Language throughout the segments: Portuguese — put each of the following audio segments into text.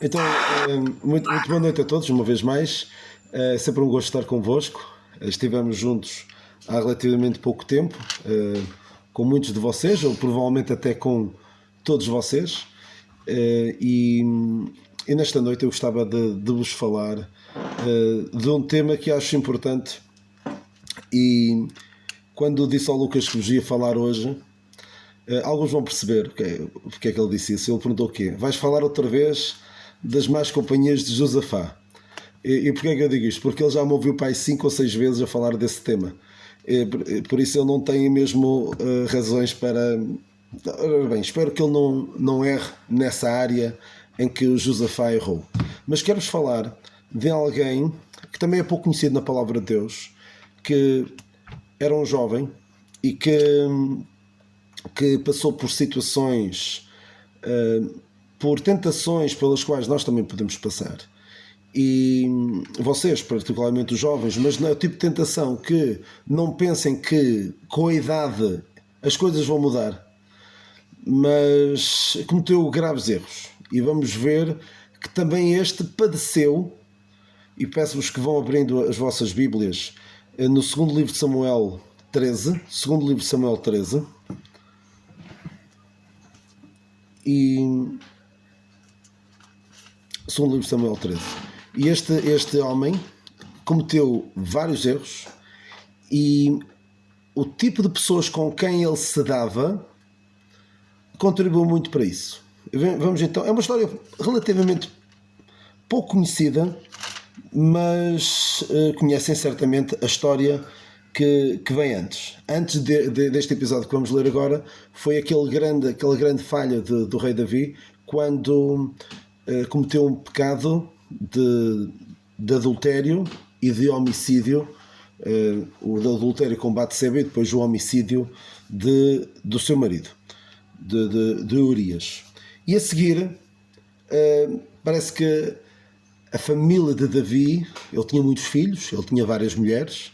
Então, muito boa noite a todos, uma vez mais. É sempre um gosto estar convosco. Estivemos juntos há relativamente pouco tempo, com muitos de vocês, ou provavelmente até com todos vocês. E nesta noite eu gostava de vos falar de um tema que acho importante. E quando disse ao Lucas que vos ia falar hoje, alguns vão perceber porque é que ele disse isso. Ele perguntou o quê? Vais falar outra vez das más companhias de Josafá. E porquê é que eu digo isto? Porque ele já me ouviu pai 5 ou 6 vezes a falar desse tema. Por isso ele não tem mesmo razões para... Bem, espero que ele não erre nessa área em que o Josafá errou. Mas quero-vos falar de alguém que também é pouco conhecido na palavra de Deus, que era um jovem e que passou por situações, por tentações pelas quais nós também podemos passar. E vocês, particularmente os jovens, mas não é o tipo de tentação que não pensem que com a idade as coisas vão mudar, mas cometeu graves erros. E vamos ver que também este padeceu, e peço-vos que vão abrindo as vossas Bíblias no segundo livro de Samuel 13, segundo livro de Samuel 13, e segundo livro de Samuel 13. E este homem cometeu vários erros, e o tipo de pessoas com quem ele se dava contribuiu muito para isso. Vamos então, é uma história relativamente pouco conhecida, mas conhecem certamente a história que vem antes. Antes deste episódio que vamos ler agora, foi aquela grande falha do rei Davi, quando cometeu um pecado de adultério e de homicídio, o de adultério com Batseba e depois o homicídio do seu marido, de Urias. E a seguir, parece que a família de Davi, ele tinha muitos filhos, ele tinha várias mulheres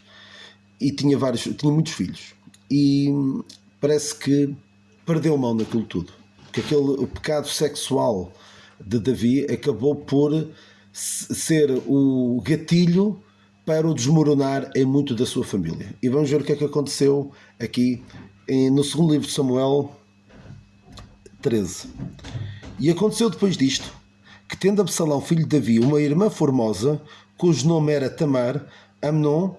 e tinha muitos filhos, e parece que perdeu mão naquilo tudo, porque o pecado sexual de Davi acabou por ser o gatilho para o desmoronar em muito da sua família. E vamos ver o que é que aconteceu aqui no segundo livro de Samuel 13. E aconteceu depois disto, que tendo Absalão, filho de Davi, uma irmã formosa, cujo nome era Tamar, Amnon,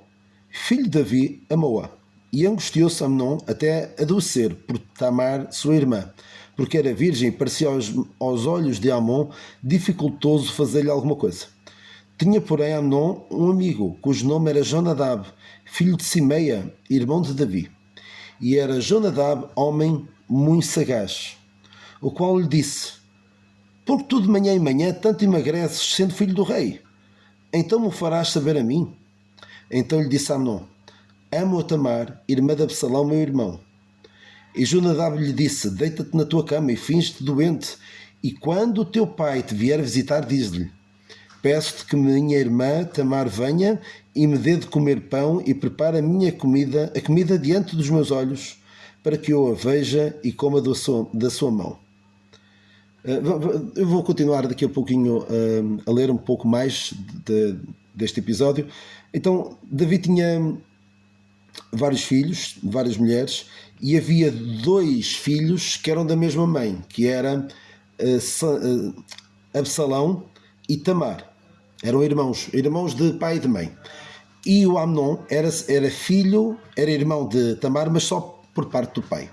filho de Davi, amou-a. E angustiou-se Amnon até adoecer por Tamar, sua irmã, porque era virgem e parecia aos olhos de Amon dificultoso fazer-lhe alguma coisa. Tinha, porém, Amnon um amigo, cujo nome era Jonadab, filho de Simeia, irmão de Davi. E era Jonadab homem muito sagaz, o qual lhe disse: porque tu de manhã em manhã tanto emagreces, sendo filho do rei? Então me farás saber a mim? Então lhe disse Amnon: amo a Tamar, irmã de Absalão, meu irmão. E Jonadab lhe disse: deita-te na tua cama e finge-te doente, e quando o teu pai te vier visitar, diz-lhe: peço-te que minha irmã Tamar venha e me dê de comer pão e prepare a comida diante dos meus olhos, para que eu a veja e coma da sua mão. Eu vou continuar daqui a pouquinho a ler um pouco mais deste episódio. Então, Davi tinha vários filhos, várias mulheres, e havia 2 filhos que eram da mesma mãe, que era Absalão e Tamar. Eram irmãos de pai e de mãe. E o Amnon era irmão de Tamar, mas só por parte do pai.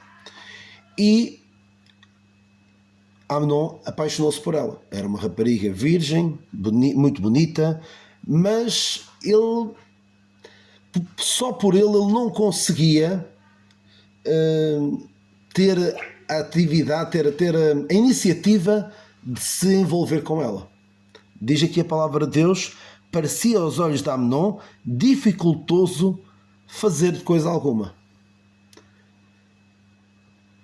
E Amnon apaixonou-se por ela. Era uma rapariga virgem, muito bonita, mas só por ele não conseguia ter a atividade, ter a iniciativa de se envolver com ela. Diz aqui a palavra de Deus: parecia aos olhos de Amnon dificultoso fazer coisa alguma.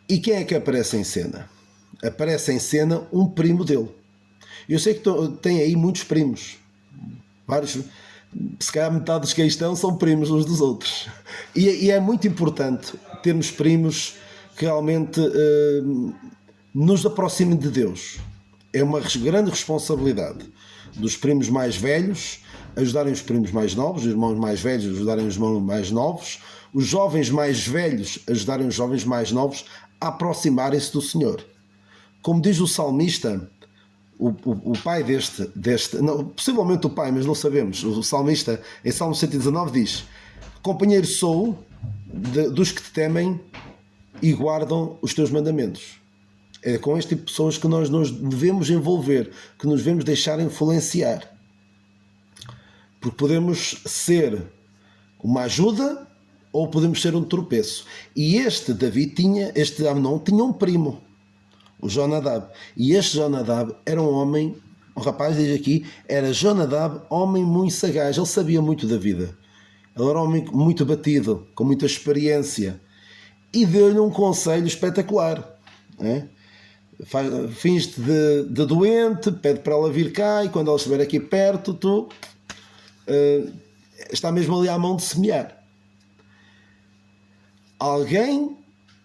E quem é que aparece em cena? Aparece em cena um primo dele. Eu sei que tem aí muitos primos, vários, se calhar metade dos que aí estão são primos uns dos outros, e é muito importante termos primos que realmente nos aproximem de Deus, É uma grande responsabilidade dos primos mais velhos ajudarem os primos mais novos, os irmãos mais velhos ajudarem os irmãos mais novos, os jovens mais velhos ajudarem os jovens mais novos a aproximarem-se do Senhor. Como diz o salmista, o pai não, possivelmente o pai, mas não sabemos, o salmista em Salmo 119 diz: companheiro sou dos que te temem e guardam os teus mandamentos. É com este tipo de pessoas que nós nos devemos envolver, que nos devemos deixar influenciar. Porque podemos ser uma ajuda ou podemos ser um tropeço. E este Amnon tinha um primo, o Jonadab. E este Jonadab era um homem, o rapaz diz aqui, era Jonadab, homem muito sagaz, ele sabia muito da vida. Ele era um homem muito batido, com muita experiência. E deu-lhe um conselho espetacular. Finge-te de doente, pede para ela vir cá e quando ela estiver aqui perto, tu está mesmo ali à mão de semear. Alguém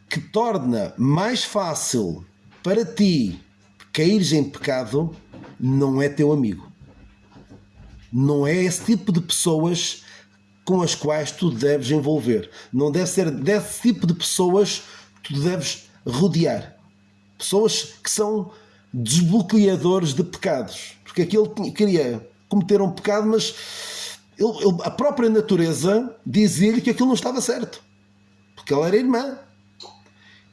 que torna mais fácil para ti caíres em pecado não é teu amigo. Não é esse tipo de pessoas com as quais tu deves envolver. Não deve ser desse tipo de pessoas que tu deves rodear. Pessoas que são desbloqueadores de pecados. Porque aqui ele queria cometer um pecado, mas a própria natureza dizia-lhe que aquilo não estava certo. Porque ela era irmã.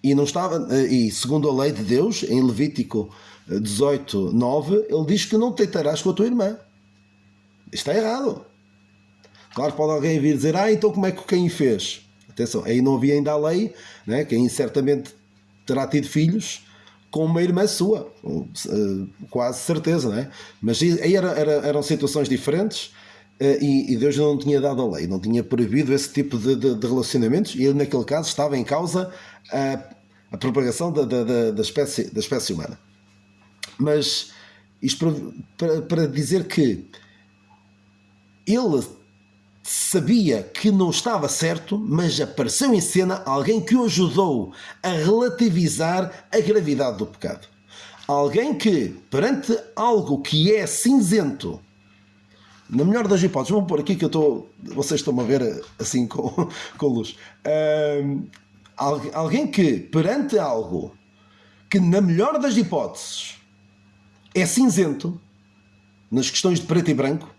E segundo a lei de Deus, em Levítico 18:9, ele diz que não te deitarás com a tua irmã. Isto está errado. Claro que pode alguém vir dizer: então como é que Caim fez? Atenção, aí não havia ainda a lei, né? Caim certamente terá tido filhos com uma irmã sua, quase certeza, não é? Mas aí eram situações diferentes e Deus não tinha dado a lei, não tinha proibido esse tipo de relacionamentos, e ele, naquele caso, estava em causa a propagação da espécie humana. Mas isto para dizer que ele sabia que não estava certo, mas apareceu em cena alguém que o ajudou a relativizar a gravidade do pecado. Alguém que, perante algo que é cinzento, na melhor das hipóteses, vamos pôr aqui que vocês estão a ver assim com luz. Alguém que, perante algo que, na melhor das hipóteses, é cinzento, nas questões de preto e branco,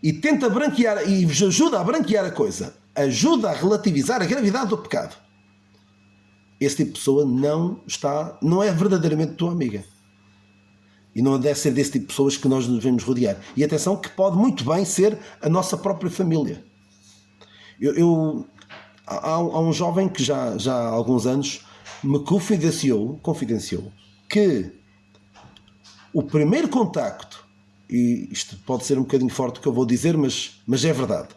e tenta branquear, e vos ajuda a branquear a coisa, ajuda a relativizar a gravidade do pecado, esse tipo de pessoa não é verdadeiramente tua amiga. E não deve ser desse tipo de pessoas que nós nos devemos rodear. E atenção, que pode muito bem ser a nossa própria família. Há um jovem que já há alguns anos me confidenciou que o primeiro contacto, e isto pode ser um bocadinho forte o que eu vou dizer, mas é verdade,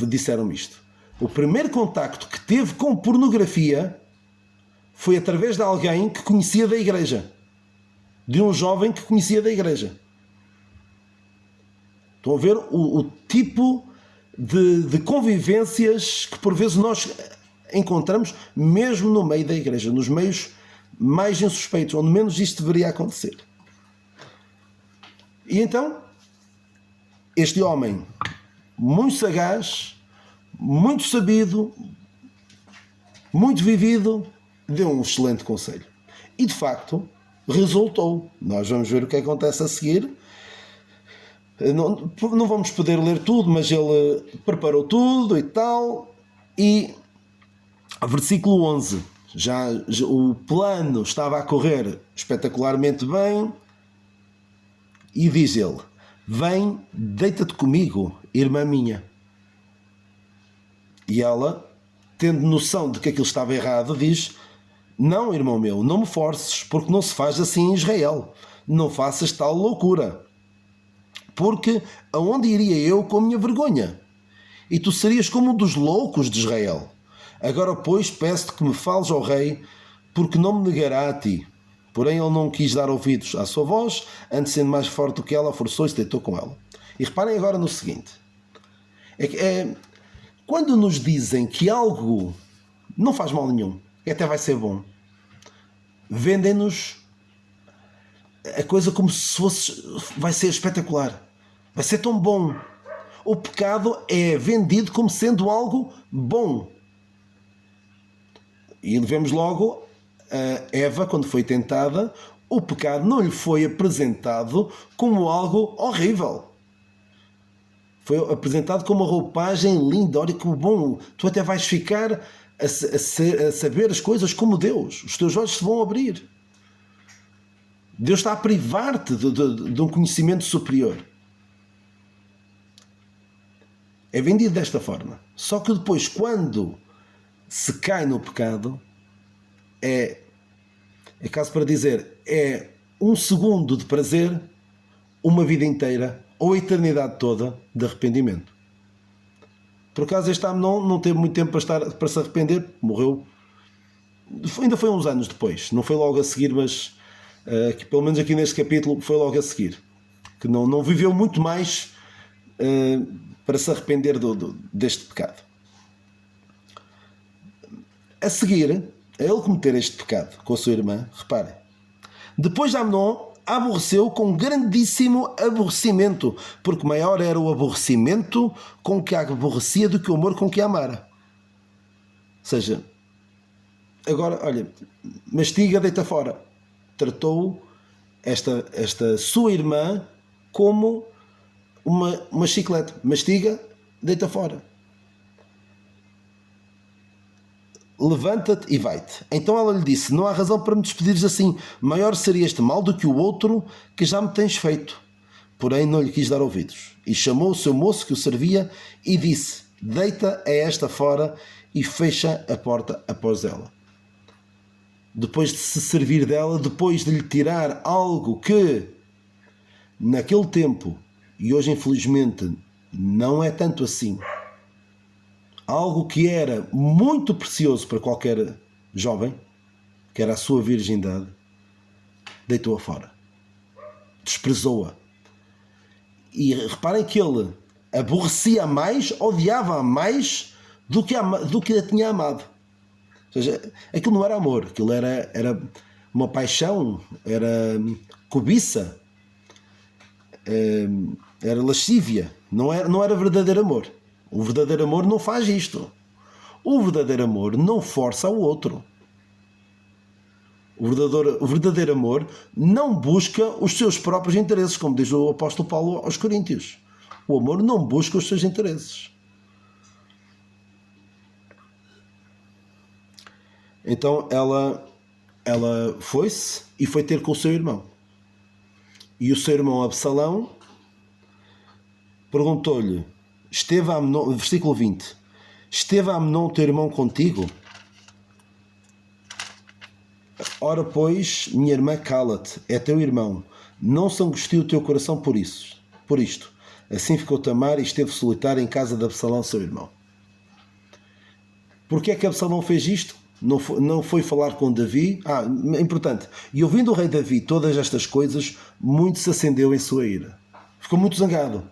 disseram-me isto, o primeiro contacto que teve com pornografia foi através de alguém que conhecia da igreja, de um jovem que conhecia da igreja. Estão a ver o tipo de convivências que por vezes nós encontramos mesmo no meio da igreja, nos meios mais insuspeitos, onde menos isto deveria acontecer. E então, este homem, muito sagaz, muito sabido, muito vivido, deu um excelente conselho. E de facto, resultou. Nós vamos ver o que acontece a seguir. Não vamos poder ler tudo, mas ele preparou tudo e tal. E versículo 11. Já o plano estava a correr espetacularmente bem. E diz ele: vem, deita-te comigo, irmã minha. E ela, tendo noção de que aquilo estava errado, diz: não, irmão meu, não me forces, porque não se faz assim em Israel. Não faças tal loucura. Porque aonde iria eu com a minha vergonha? E tu serias como um dos loucos de Israel. Agora, pois, peço-te que me fales ao rei, porque não me negará a ti. Porém, ele não quis dar ouvidos à sua voz, antes sendo mais forte do que ela, forçou e se deitou com ela. E reparem agora no seguinte. Quando nos dizem que algo não faz mal nenhum, até vai ser bom, vendem-nos a coisa como se fosse, vai ser espetacular, vai ser tão bom. O pecado é vendido como sendo algo bom. E vemos logo a Eva, quando foi tentada, o pecado não lhe foi apresentado como algo horrível. Foi apresentado como uma roupagem linda. Olha que bom, tu até vais ficar a saber as coisas como Deus. Os teus olhos se vão abrir. Deus está a privar-te de um conhecimento superior. É vendido desta forma. Só que depois, quando se cai no pecado, é caso para dizer, é um segundo de prazer, uma vida inteira ou a eternidade toda de arrependimento. Por acaso este Amnon não teve muito tempo para se arrepender, morreu. Ainda foi uns anos depois, não foi logo a seguir, mas que pelo menos aqui neste capítulo foi logo a seguir. Que não viveu muito mais para se arrepender deste pecado. A seguir, a ele cometer este pecado com a sua irmã, reparem, depois de Amnon aborreceu com grandíssimo aborrecimento, porque maior era o aborrecimento com que a aborrecia do que o amor com que a amara. Ou seja, agora, olha, mastiga, deita fora. Tratou esta sua irmã como uma chiclete. Mastiga, deita fora. Levanta-te e vai-te. Então ela lhe disse, não há razão para me despedires assim, maior seria este mal do que o outro que já me tens feito. Porém não lhe quis dar ouvidos. E chamou o seu moço que o servia e disse, deita a esta fora e fecha a porta após ela. Depois de se servir dela, depois de lhe tirar algo que naquele tempo, e hoje infelizmente não é tanto assim, algo que era muito precioso para qualquer jovem, que era a sua virgindade, deitou-a fora. Desprezou-a. E reparem que ele aborrecia mais, odiava mais do que a tinha amado. Ou seja, aquilo não era amor, aquilo era uma paixão, era cobiça, era lascívia, não era verdadeiro amor. O verdadeiro amor não faz isto. O verdadeiro amor não força o outro. O verdadeiro amor não busca os seus próprios interesses, como diz o apóstolo Paulo aos Coríntios. O amor não busca os seus interesses. Então ela foi-se e foi ter com o seu irmão. E o seu irmão Absalão perguntou-lhe, esteve Amnon, versículo 20, esteve Amnon teu irmão contigo? Ora pois, minha irmã, cala-te, é teu irmão, não se angustie o teu coração por isto. Assim ficou Tamar e esteve solitária em casa de Absalão, seu irmão. Porquê é que Absalão fez isto? Não foi falar com Davi. Importante. E ouvindo o rei Davi todas estas coisas, muito se acendeu em sua ira. Ficou muito zangado.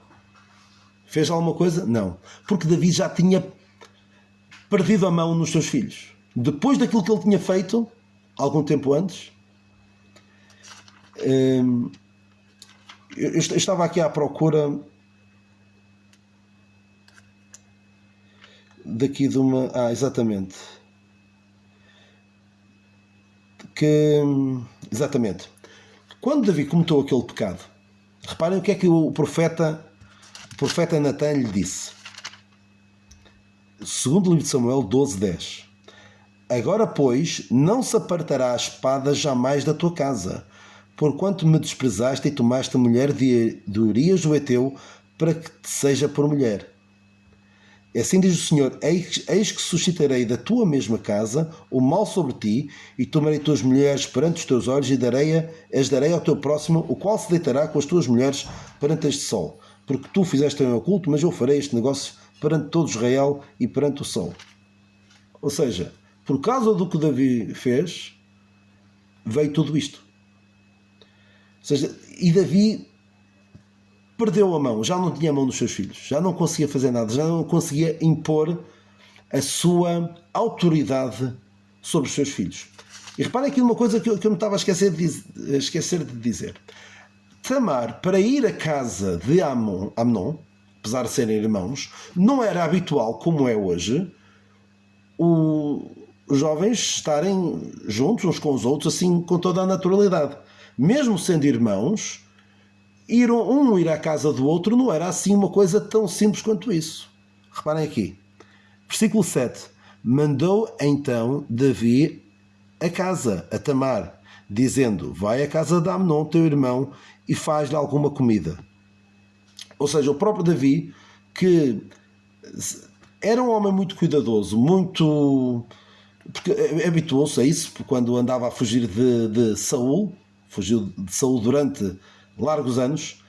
Fez alguma coisa? Não. Porque Davi já tinha perdido a mão nos seus filhos. Depois daquilo que ele tinha feito, algum tempo antes, eu estava aqui à procura daqui de uma... exatamente. Exatamente. Quando Davi cometeu aquele pecado, reparem o que é que o profeta Natan lhe disse. Segundo o livro de Samuel 12:10. Agora, pois, não se apartará a espada jamais da tua casa, porquanto me desprezaste e tomaste a mulher de Urias o Heteu para que te seja por mulher. Assim diz o Senhor, eis que suscitarei da tua mesma casa o mal sobre ti, e tomarei tuas mulheres perante os teus olhos, e as darei ao teu próximo, o qual se deitará com as tuas mulheres perante este sol. Porque tu fizeste em oculto, mas eu farei este negócio perante todo Israel e perante o sol. Ou seja, por causa do que Davi fez, veio tudo isto. Ou seja, e Davi perdeu a mão, já não tinha a mão dos seus filhos, já não conseguia fazer nada, já não conseguia impor a sua autoridade sobre os seus filhos. E reparem aqui uma coisa que eu me estava a esquecer de dizer. Tamar, para ir à casa de Amnon, apesar de serem irmãos, não era habitual, como é hoje, os jovens estarem juntos uns com os outros, assim, com toda a naturalidade. Mesmo sendo irmãos, ir à casa do outro não era assim uma coisa tão simples quanto isso. Reparem aqui. Versículo 7. Mandou então Davi a casa, a Tamar, dizendo: vai à casa de Amnon, teu irmão, e faz-lhe alguma comida. Ou seja, o próprio Davi, que era um homem muito cuidadoso, porque habituou-se a isso, quando andava a fugir de Saul, fugiu de Saul durante largos anos,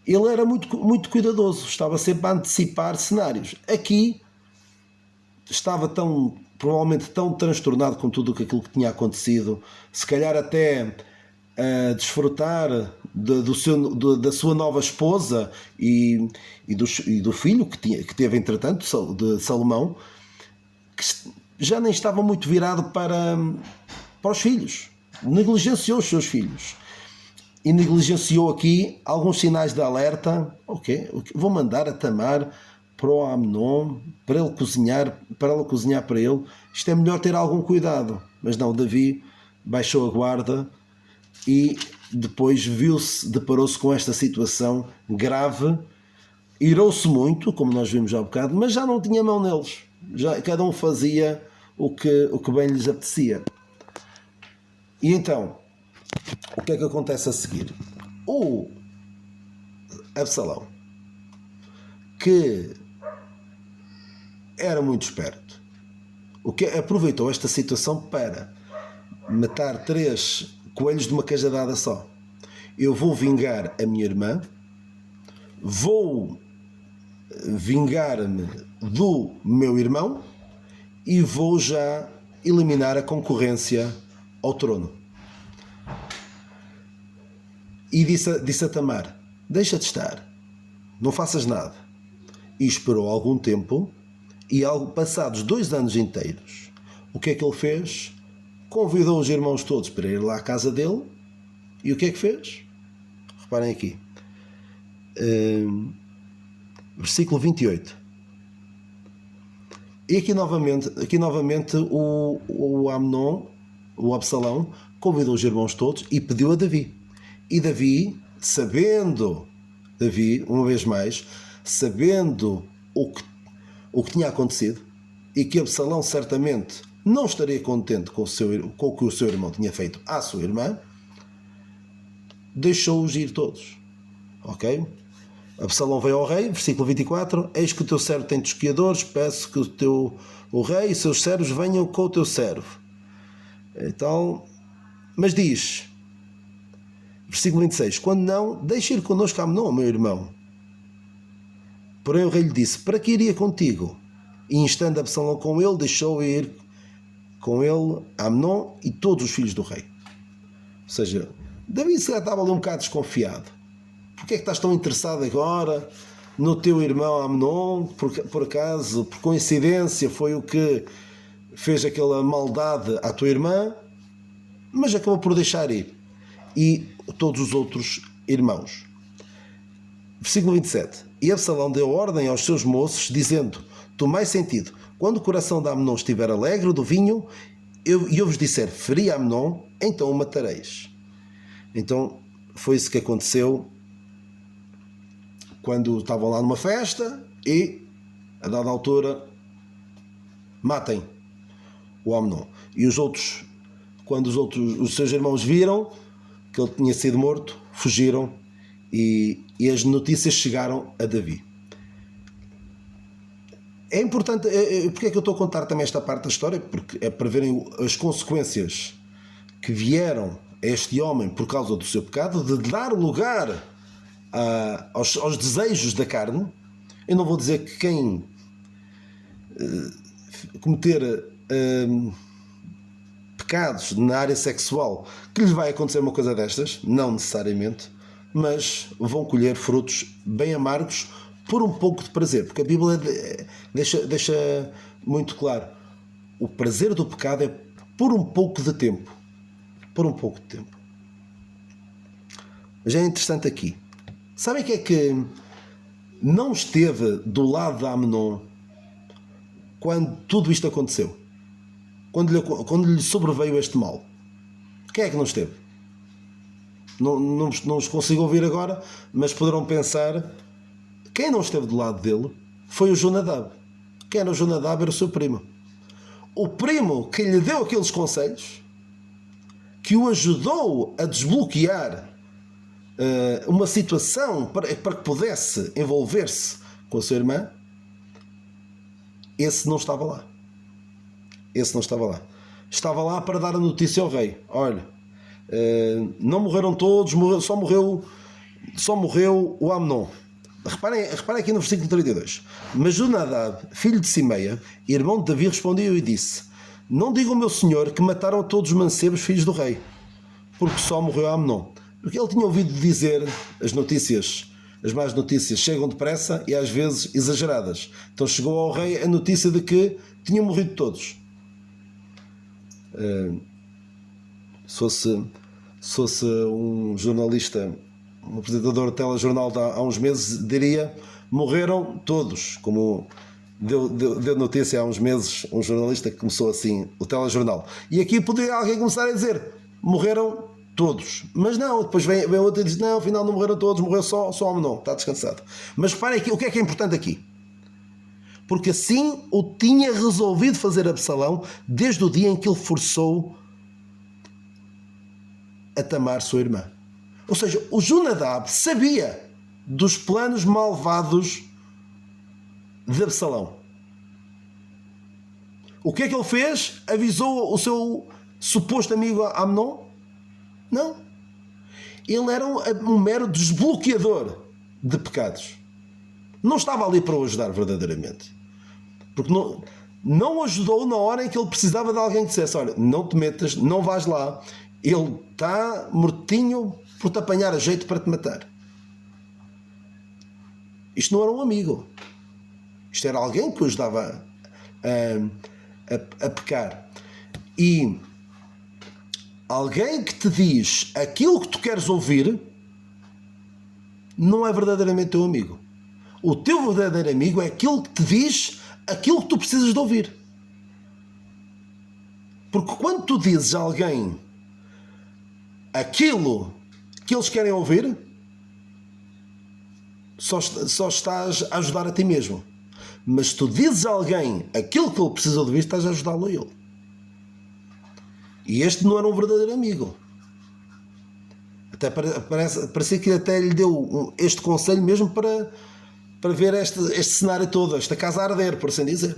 ele era muito, muito cuidadoso, estava sempre a antecipar cenários. Aqui estava provavelmente tão transtornado com tudo aquilo que tinha acontecido, se calhar até a desfrutar da sua nova esposa e do filho que teve entretanto, de Salomão, que já nem estava muito virado para os filhos, negligenciou os seus filhos e negligenciou aqui alguns sinais de alerta. Vou mandar a Tamar para o Amnon, para ela cozinhar para ele. Isto é melhor ter algum cuidado. Mas não, Davi baixou a guarda e depois deparou-se com esta situação grave, irou-se muito, como nós vimos já há bocado, mas já não tinha mão neles. Já, cada um fazia o que bem lhes apetecia. E então, o que é que acontece a seguir? O Absalão, que era muito esperto, aproveitou esta situação para matar 3 coelhos de uma cajadada só. Eu vou vingar a minha irmã, vou vingar-me do meu irmão e vou já eliminar a concorrência ao trono. E disse a Tamar: deixa de estar, não faças nada. E esperou algum tempo, e passados 2 anos inteiros, o que é que ele fez? Convidou os irmãos todos para ir lá à casa dele. E o que é que fez? Reparem aqui. Versículo 28. E aqui novamente o Amnon, o Absalão, convidou os irmãos todos e pediu a Davi. E Davi, uma vez mais, sabendo o que tinha acontecido, e que Absalão certamente não estaria contente com o que o seu irmão tinha feito à sua irmã, deixou-os ir todos. Ok? Absalão veio ao rei, versículo 24: eis que o teu servo tem tosquiadores, peço que o rei e seus servos venham com o teu servo. Então, mas diz, versículo 26, quando não, deixa ir connosco Amnon, meu irmão. Porém o rei lhe disse: para que iria contigo? E instando Absalão com ele, deixou ir com ele Amnon e todos os filhos do rei. Ou seja, Davi se estava ali um bocado desconfiado. Porquê é que estás tão interessado agora no teu irmão Amnon? Por acaso, por coincidência, foi o que fez aquela maldade à tua irmã? Mas acabou por deixar ir. E todos os outros irmãos. Versículo 27. E Absalão deu ordem aos seus moços, dizendo: tomai sentido, quando o coração de Amnon estiver alegre do vinho, e eu vos disser: feri Amnon, então o matareis. Então foi isso que aconteceu quando estavam lá numa festa e, a dada altura, matem o Amnon. E quando os seus irmãos viram que ele tinha sido morto, fugiram e as notícias chegaram a Davi. É importante, porque é que eu estou a contar também esta parte da história? Porque é para verem as consequências que vieram a este homem por causa do seu pecado, de dar lugar aos desejos da carne. Eu não vou dizer que quem cometer pecados na área sexual que lhes vai acontecer uma coisa destas, não necessariamente, mas vão colher frutos bem amargos por um pouco de prazer, porque a Bíblia deixa muito claro: o prazer do pecado é por um pouco de tempo, por um pouco de tempo. Mas é interessante aqui. Sabem que é que não esteve do lado de Amnon quando tudo isto aconteceu? Quando lhe sobreveio este mal? Quem é que não esteve? Não os consigo ouvir agora, mas poderão pensar. Quem não esteve do lado dele foi o Jonadab. Quem era o Jonadab? Era o seu primo. O primo que lhe deu aqueles conselhos, que o ajudou a desbloquear uma situação para que pudesse envolver-se com a sua irmã, esse não estava lá. Esse não estava lá. Estava lá para dar a notícia ao rei. Olha, não morreram todos, só morreu o Amnon. Reparem aqui no versículo 32. Mas Jonadab, filho de Simeia, irmão de Davi, respondeu e disse: não diga ao meu senhor que mataram todos os mancebos filhos do rei, porque só morreu Amnon. Porque ele tinha ouvido dizer as notícias, as más notícias chegam depressa e às vezes exageradas. Então chegou ao rei a notícia de que tinham morrido todos. Se fosse um jornalista, um apresentador de telejornal de há uns meses, diria: morreram todos, como deu notícia há uns meses um jornalista que começou assim o telejornal. E aqui poderia alguém começar a dizer: morreram todos. Mas não, depois vem outro e diz: não, afinal não morreram todos, morreu só Amnon, está descansado. Mas reparem aqui, o que é importante aqui? Porque assim o tinha resolvido fazer Absalão desde o dia em que ele forçou a Tamar, sua irmã. Ou seja, o Jonadab sabia dos planos malvados de Absalão. O que é que ele fez? Avisou o seu suposto amigo Amnon? Não. Ele era um mero desbloqueador de pecados. Não estava ali para o ajudar verdadeiramente. Porque não o ajudou na hora em que ele precisava de alguém que dissesse: olha, não te metas, não vais lá. Ele está mortinho por te apanhar a jeito para te matar. Isto não era um amigo. Isto era alguém que o ajudava a pecar. E alguém que te diz aquilo que tu queres ouvir não é verdadeiramente teu amigo. O teu verdadeiro amigo é aquele que te diz aquilo que tu precisas de ouvir. Porque quando tu dizes a alguém aquilo que eles querem ouvir, só estás a ajudar a ti mesmo. Mas se tu dizes a alguém aquilo que ele precisa de ouvir, estás a ajudá-lo a ele. E este não era um verdadeiro amigo. Até parecia que até lhe deu este conselho mesmo para ver este cenário todo, esta casa a arder, por assim dizer.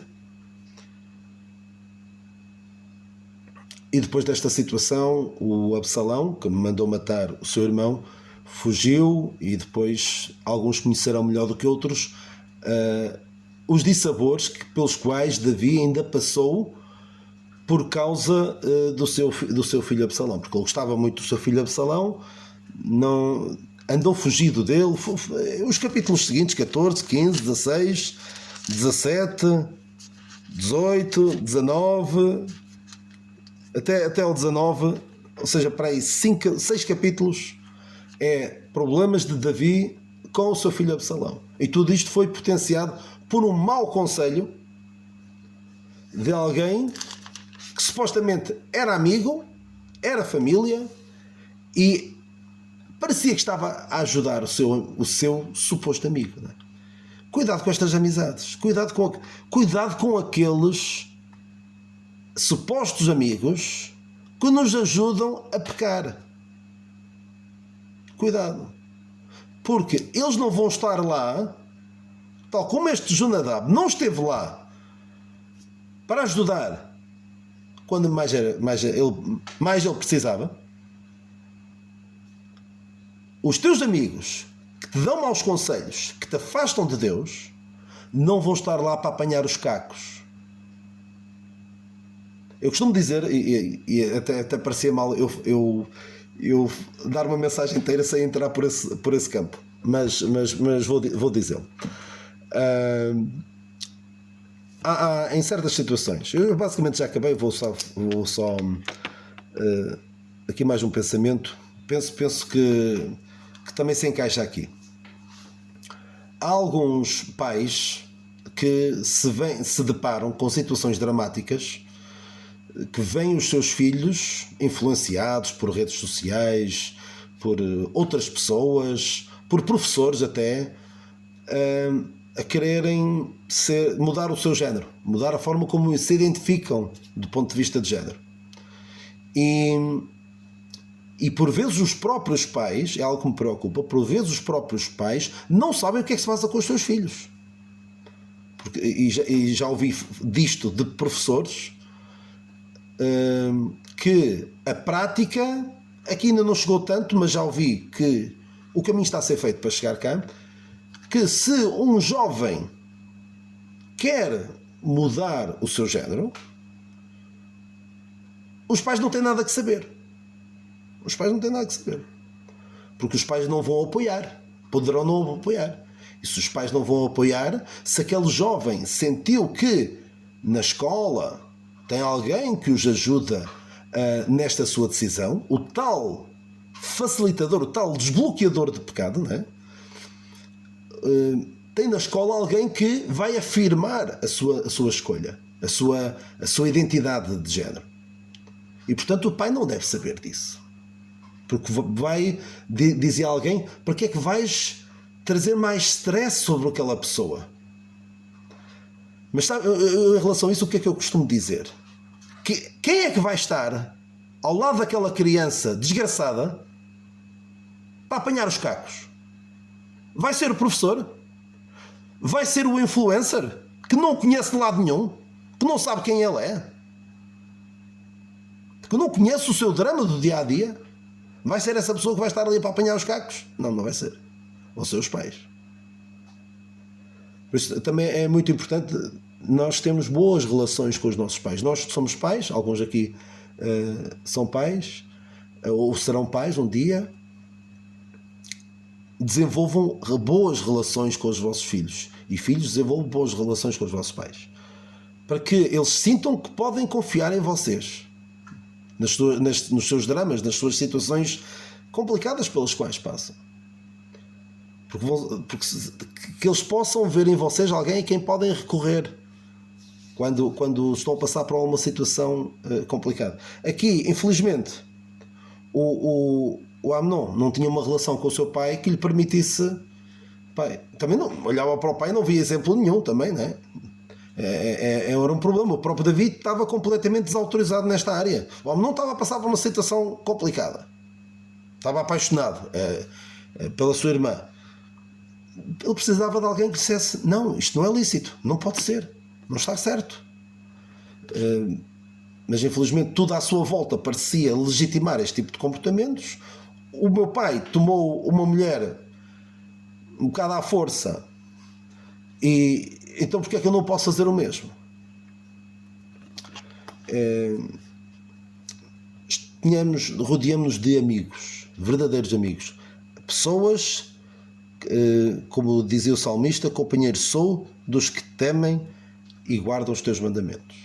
E depois desta situação, o Absalão, que mandou matar o seu irmão, fugiu, e depois alguns conhecerão melhor do que outros os dissabores pelos quais Davi ainda passou por causa do seu filho Absalão, porque ele gostava muito do seu filho Absalão, não andou fugido dele. Os capítulos seguintes, 14, 15, 16, 17, 18, 19, até o 19, ou seja, para aí 6 capítulos é problemas de Davi com o seu filho Absalão. E tudo isto foi potenciado por um mau conselho de alguém que supostamente era amigo, era família e parecia que estava a ajudar o seu suposto amigo. Não é? Cuidado com estas amizades. Cuidado com aqueles supostos amigos que nos ajudam a pecar. Cuidado. Porque eles não vão estar lá, tal como este Jonadab não esteve lá para ajudar quando mais ele precisava. Os teus amigos que te dão maus conselhos, que te afastam de Deus, não vão estar lá para apanhar os cacos. Eu costumo dizer, e até parecia mal eu dar uma mensagem inteira sem entrar por esse campo, mas vou dizê-lo. Em certas situações, eu basicamente já acabei, vou só aqui mais um pensamento, penso que também se encaixa aqui. Há alguns pais que se deparam com situações dramáticas, que veem os seus filhos influenciados por redes sociais, por outras pessoas, por professores até, a quererem mudar o seu género, mudar a forma como se identificam do ponto de vista de género. E por vezes os próprios pais, é algo que me preocupa, por vezes os próprios pais não sabem o que é que se passa com os seus filhos. E já ouvi disto de professores, que a prática aqui ainda não chegou tanto, mas já ouvi que o caminho está a ser feito para chegar cá, que se um jovem quer mudar o seu género, os pais não têm nada que saber. Os pais não têm nada que saber. Porque os pais não vão apoiar. Poderão não apoiar. E se os pais não vão apoiar, se aquele jovem sentiu que na escola tem alguém que os ajuda nesta sua decisão, o tal facilitador, o tal desbloqueador de pecado, não é? Tem na escola alguém que vai afirmar a sua escolha, a sua identidade de género. E portanto o pai não deve saber disso. Porque vai dizer a alguém: para que é que vais trazer mais stress sobre aquela pessoa? Mas sabe, em relação a isso, o que é que eu costumo dizer? Quem é que vai estar ao lado daquela criança desgraçada para apanhar os cacos? Vai ser o professor? Vai ser o influencer que não conhece de lado nenhum, que não sabe quem ele é, que não conhece o seu drama do dia a dia? Vai ser essa pessoa que vai estar ali para apanhar os cacos? Não vai ser. Vão ser os pais. Por isso também é muito importante nós termos boas relações com os nossos pais. Nós somos pais, alguns aqui são pais, ou serão pais um dia. Desenvolvam boas relações com os vossos filhos. E filhos, desenvolvam boas relações com os vossos pais. Para que eles sintam que podem confiar em vocês. Nos seus dramas, nas suas situações complicadas pelas quais passam. Porque que eles possam ver em vocês alguém a quem podem recorrer quando estão a passar por alguma situação complicada. Aqui, infelizmente, o Amnon não tinha uma relação com o seu pai que lhe permitisse... Pai, também não olhava para o pai e não via exemplo nenhum também, não é? Era um problema. O próprio David estava completamente desautorizado nesta área. O homem não estava a passar por uma situação complicada, estava apaixonado pela sua irmã. Ele precisava de alguém que dissesse: não, isto não é lícito, não pode ser, não está certo. Mas infelizmente tudo à sua volta parecia legitimar este tipo de comportamentos. O meu pai tomou uma mulher um bocado à força, e então porque é que eu não posso fazer o mesmo? Rodeamos-nos de amigos, verdadeiros amigos, pessoas, como dizia o salmista: companheiro sou dos que temem e guardam os teus mandamentos.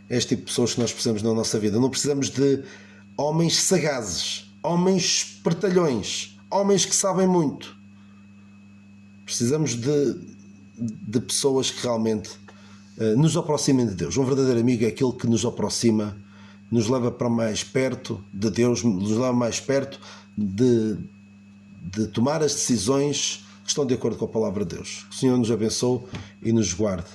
É este tipo de pessoas que nós precisamos na nossa vida. Não precisamos de homens sagazes, homens espertalhões, homens que sabem muito. Precisamos de pessoas que realmente nos aproximem de Deus. Um verdadeiro amigo é aquele que nos aproxima, nos leva para mais perto de Deus, nos leva mais perto de tomar as decisões que estão de acordo com a palavra de Deus. Que o Senhor nos abençoe e nos guarde.